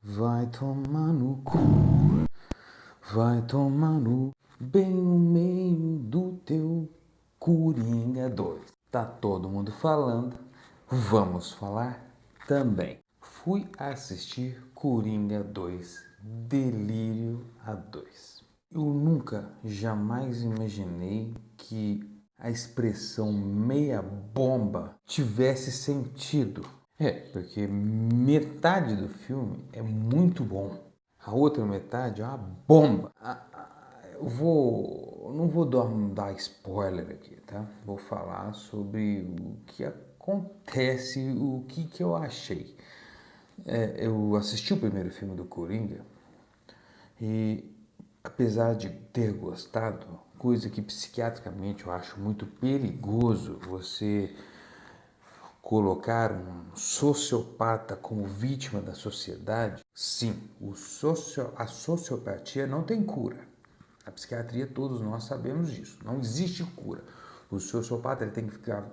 Vai tomar no cu, vai tomar no bem no meio do teu Coringa 2. Tá todo mundo falando, vamos falar também. Fui assistir Coringa 2, Delírio a 2. Eu nunca, jamais imaginei que a expressão meia bomba tivesse sentido. Porque metade do filme é muito bom, a outra metade é uma bomba. Não vou dar spoiler aqui, tá? Vou falar sobre o que acontece, o que eu achei. Eu assisti o primeiro filme do Coringa e, apesar de ter gostado, coisa que psiquiatricamente eu acho muito perigoso, você colocar um sociopata como vítima da sociedade, sim, a sociopatia não tem cura. A psiquiatria, todos nós sabemos disso, não existe cura. O sociopata ele tem que ficar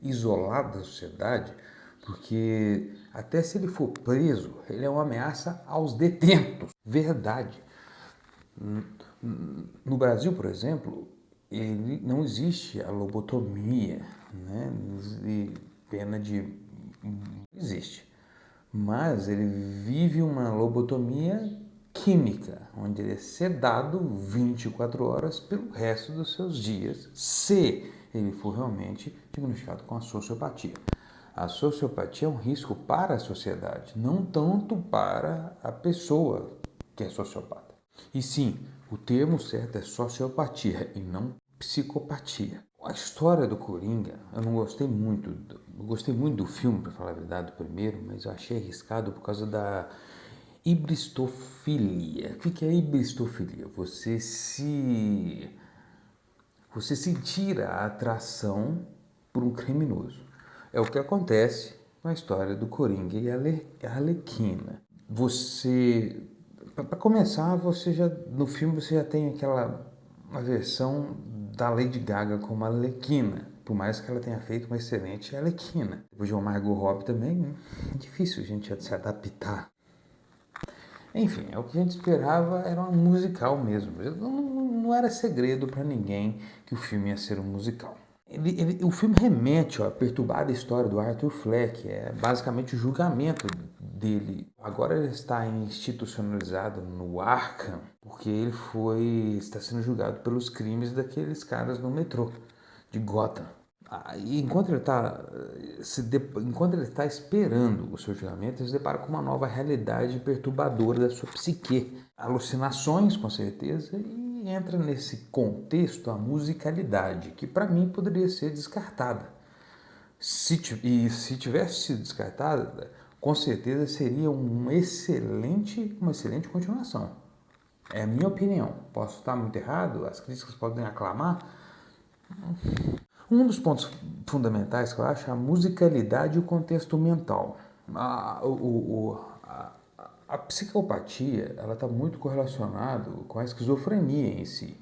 isolado da sociedade, porque até se ele for preso, ele é uma ameaça aos detentos. Verdade. No Brasil, por exemplo, ele não existe a lobotomia, né? Pena de... existe. Mas ele vive uma lobotomia química, onde ele é sedado 24 horas pelo resto dos seus dias, se ele for realmente diagnosticado com a sociopatia. A sociopatia é um risco para a sociedade, não tanto para a pessoa que é sociopata. E sim, o termo certo é sociopatia e não psicopatia. A história do Coringa, eu não gostei muito. Eu gostei muito do filme, para falar a verdade, do primeiro, mas eu achei arriscado por causa da hibristofilia. O que é hibristofilia? Você sentir a atração por um criminoso. É o que acontece na história do Coringa e a Arlequina. Para começar, no filme você já tem uma versão da Lady Gaga como Arlequina, por mais que ela tenha feito uma excelente Arlequina. Depois de uma Margot Robbie também, é difícil a gente se adaptar. Enfim, o que a gente esperava era um musical mesmo. Não era segredo para ninguém que o filme ia ser um musical. O filme remete à perturbada história do Arthur Fleck, é basicamente o julgamento dele. Agora ele está institucionalizado no Arkham, porque está sendo julgado pelos crimes daqueles caras no metrô de Gotham. E enquanto ele está esperando o seu julgamento, ele se depara com uma nova realidade perturbadora da sua psique. Alucinações, com certeza, e entra nesse contexto a musicalidade, que para mim poderia ser descartada. Se tivesse sido descartada, com certeza seria uma excelente continuação. É a minha opinião. Posso estar muito errado, as críticas podem aclamar. Um dos pontos fundamentais que eu acho é a musicalidade e o contexto mental. A psicopatia está muito correlacionada com a esquizofrenia em si.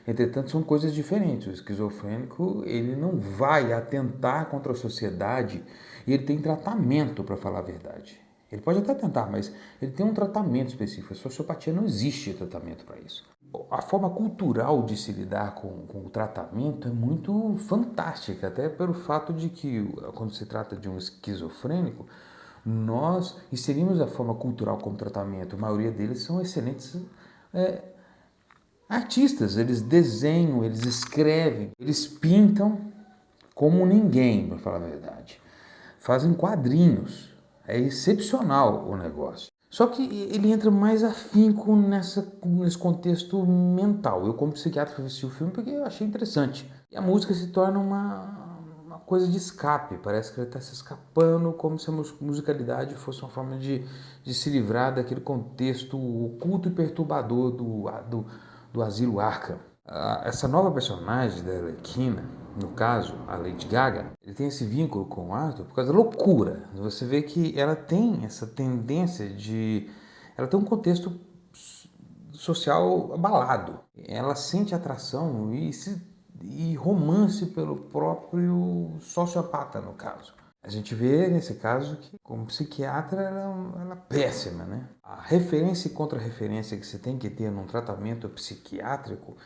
Entretanto, são coisas diferentes. O esquizofrênico ele não vai atentar contra a sociedade e ele tem tratamento, para falar a verdade. Ele pode até tentar, mas ele tem um tratamento específico. A sociopatia não existe tratamento para isso. A forma cultural de se lidar com o tratamento é muito fantástica, até pelo fato de que, quando se trata de um esquizofrênico, nós inserimos a forma cultural como tratamento. A maioria deles são excelentes artistas, eles desenham, eles escrevem, eles pintam como ninguém, para falar a verdade. Fazem quadrinhos, é excepcional o negócio. Só que ele entra mais afinco nesse contexto mental. Eu, como psiquiatra, assisti o filme porque eu achei interessante. E a música se torna uma coisa de escape. Parece que ele está se escapando, como se a musicalidade fosse uma forma de se livrar daquele contexto oculto e perturbador do Asilo Arkham. Essa nova personagem da Arlequina, no caso, a Lady Gaga, ele tem esse vínculo com o Arthur por causa da loucura. Você vê que ela tem essa tendência de... Ela tem um contexto social abalado. Ela sente atração e romance pelo próprio sociopata, no caso. A gente vê, nesse caso, que como psiquiatra ela é péssima, né? A referência e contra-referência que você tem que ter num tratamento psiquiátrico,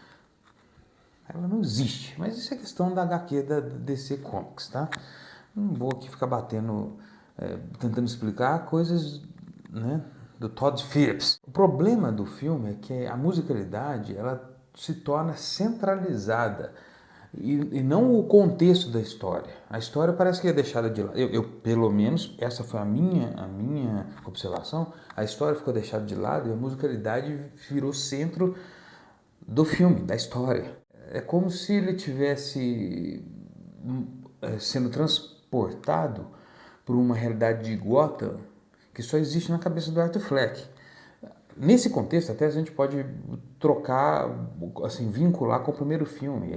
ela não existe. Mas isso é questão da HQ da DC Comics, tá? Não vou aqui ficar batendo, tentando explicar coisas, né, do Todd Phillips. O problema do filme é que a musicalidade, ela se torna centralizada e não o contexto da história. A história parece que é deixada de lado. Pelo menos, essa foi a minha observação. A história ficou deixada de lado e a musicalidade virou centro do filme, da história. É como se ele tivesse sendo transportado por uma realidade de Gotham que só existe na cabeça do Arthur Fleck. Nesse contexto, até a gente pode trocar, assim, vincular com o primeiro filme.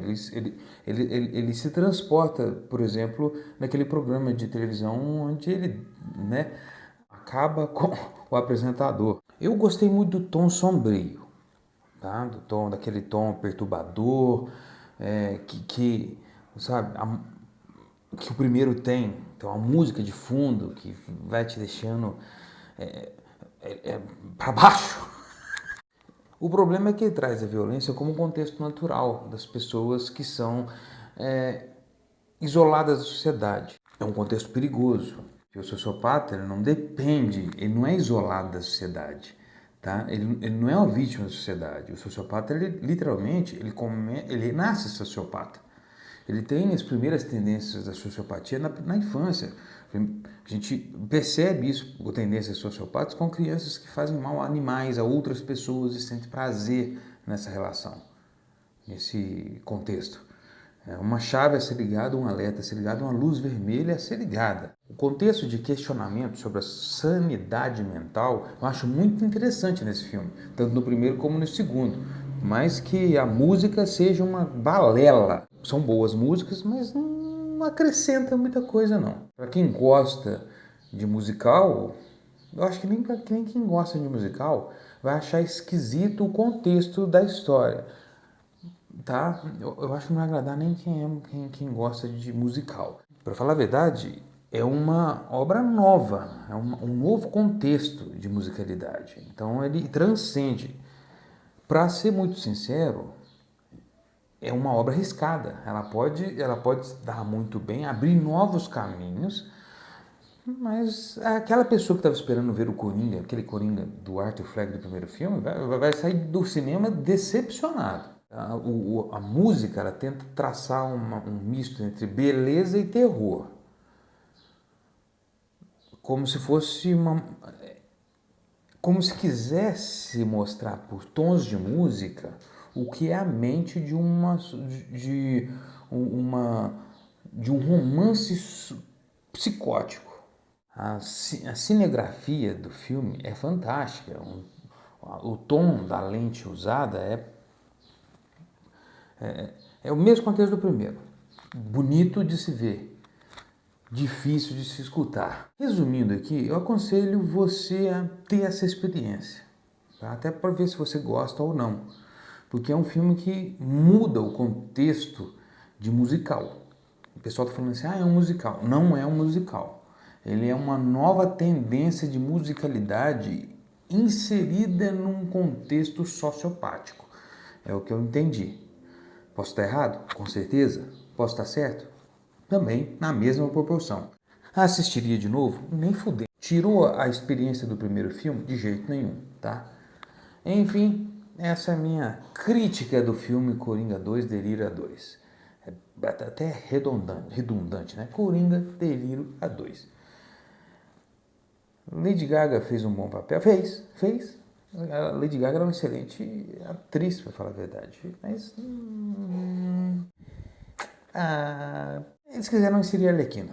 Ele se transporta, por exemplo, naquele programa de televisão onde ele, né, acaba com o apresentador. Eu gostei muito do tom sombrio, tá? Daquele tom perturbador, sabe, que o primeiro tem. Então, a música de fundo que vai te deixando para baixo. O problema é que ele traz a violência como um contexto natural das pessoas que são isoladas da sociedade. É um contexto perigoso. O sociopata ele não depende, ele não é isolado da sociedade. Tá? Ele não é uma vítima da sociedade. O sociopata, ele, literalmente, ele nasce sociopata. Ele tem as primeiras tendências da sociopatia na infância. A gente percebe isso, a tendências sociopatas, com crianças que fazem mal a animais, a outras pessoas e sentem prazer nessa relação, nesse contexto. Uma chave a ser ligada, um alerta a ser ligado, uma luz vermelha a ser ligada. O contexto de questionamento sobre a sanidade mental eu acho muito interessante nesse filme, tanto no primeiro como no segundo. Mas que a música seja uma balela. São boas músicas, mas não acrescenta muita coisa não. Para quem gosta de musical, eu acho que nem quem gosta de musical vai achar esquisito o contexto da história. Tá? Eu acho que não vai agradar nem quem gosta de musical. Para falar a verdade, é uma obra nova, é um novo contexto de musicalidade. Então ele transcende. Para ser muito sincero, é uma obra arriscada. Ela pode dar muito bem, abrir novos caminhos, mas aquela pessoa que estava esperando ver o Coringa, aquele Coringa do Arthur Fleck do primeiro filme, vai sair do cinema decepcionado. A música ela tenta traçar um misto entre beleza e terror, como se fosse como se quisesse mostrar por tons de música o que é a mente de um romance psicótico. A cinegrafia do filme é fantástica. O tom da lente usada é o mesmo contexto do primeiro. Bonito de se ver, difícil de se escutar. Resumindo aqui, eu aconselho você a ter essa experiência, tá? Até para ver se você gosta ou não, porque é um filme que muda o contexto de musical. O pessoal está falando assim, é um musical. Não é um musical. Ele é uma nova tendência de musicalidade inserida num contexto sociopático. É o que eu entendi. Posso estar errado? Com certeza. Posso estar certo? Também na mesma proporção. Assistiria de novo? Nem fudendo. Tirou a experiência do primeiro filme? De jeito nenhum, tá? Enfim, essa é a minha crítica do filme Coringa 2, Delírio a 2. É até redundante, né? Coringa, Delírio a 2. Lady Gaga fez um bom papel? Fez. A Lady Gaga era uma excelente atriz, para falar a verdade. Mas... eles quiseram inserir a Arlequina.